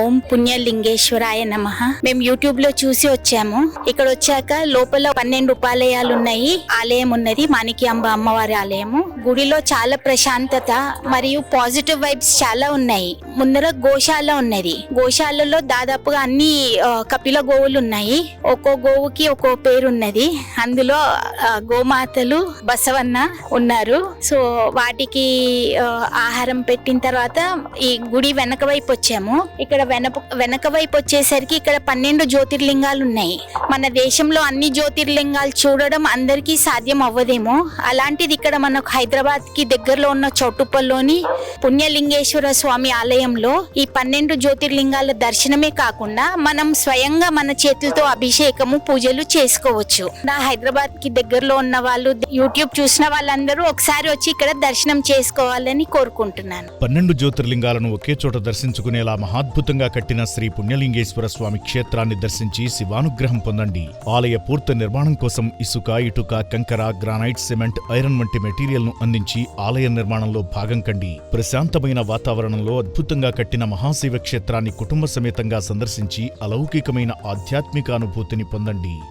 ఓం పుణ్యలింగేశ్వరాయ నమః. మేము యూట్యూబ్ లో చూసి వచ్చాము. ఇక్కడ వచ్చాక లోపల 12 ఉపాలయాలు ఉన్నాయి. ఆలయం ఉన్నది, మాణిక్యాంబ అమ్మవారి ఆలయము. గుడిలో చాలా ప్రశాంతత మరియు పాజిటివ్ వైబ్స్ చాలా ఉన్నాయి. ముందర గోశాల ఉన్నది. గోశాలలో దాదాపుగా అన్ని కపిల గోవులు ఉన్నాయి. ఒక్కో గోవుకి ఒక్కో పేరు ఉన్నది. అందులో గోమాతలు బసవన్న ఉన్నారు. సో వాటికి ఆహారం పెట్టిన తర్వాత ఈ గుడి వెనక వైపు వచ్చాము. ఇక్కడ వెనక వైపు వచ్చేసరికి ఇక్కడ 12 జ్యోతిర్లింగాలు ఉన్నాయి. మన దేశంలో అన్ని జ్యోతిర్లింగాలు చూడడం అందరికీ సాధ్యం అవ్వదేమో, అలాంటిది ఇక్కడ మనకు హైదరాబాద్ కి దగ్గరలో ఉన్న చౌటుప్పల్లోని పుణ్యలింగేశ్వర స్వామి ఆలయంలో ఈ 12 జ్యోతిర్లింగాల దర్శనమే కాకుండా మనం స్వయంగా మన చేతులతో అభిషేకము పూజలు చేసుకోవచ్చు. నా హైదరాబాద్ కి దగ్గరలో ఉన్న వాళ్ళు, యూట్యూబ్ చూసిన వాళ్ళందరూ ఒకసారి వచ్చి ఇక్కడ దర్శనం చేసుకోవాలని కోరుకుంటున్నాను. 12 జ్యోతిర్లింగాలను ఒకే చోట దర్శించుకునేలా మహాద్భుతంగా కట్టిన శ్రీ పుణ్యలింగేశ్వర స్వామి క్షేత్రాన్ని దర్శించి శివానుగ్రహం పొందండి. ఆలయ పూర్తి నిర్మాణం కోసం ఇసుక, ఇటుక, కంకర, గ్రానైట్, సిమెంట్, ఐరన్ వంటి మెటీరియల్ ను అందించి ఆలయ నిర్మాణంలో భాగం కండి. ప్రశాంతమైన వాతావరణంలో అద్భుతంగా కట్టిన మహాశివ క్షేత్రాన్ని కుటుంబ సమేతంగా సందర్శించి అలౌకికమైన ఆధ్యాత్మిక అనుభూతిని పొందండి.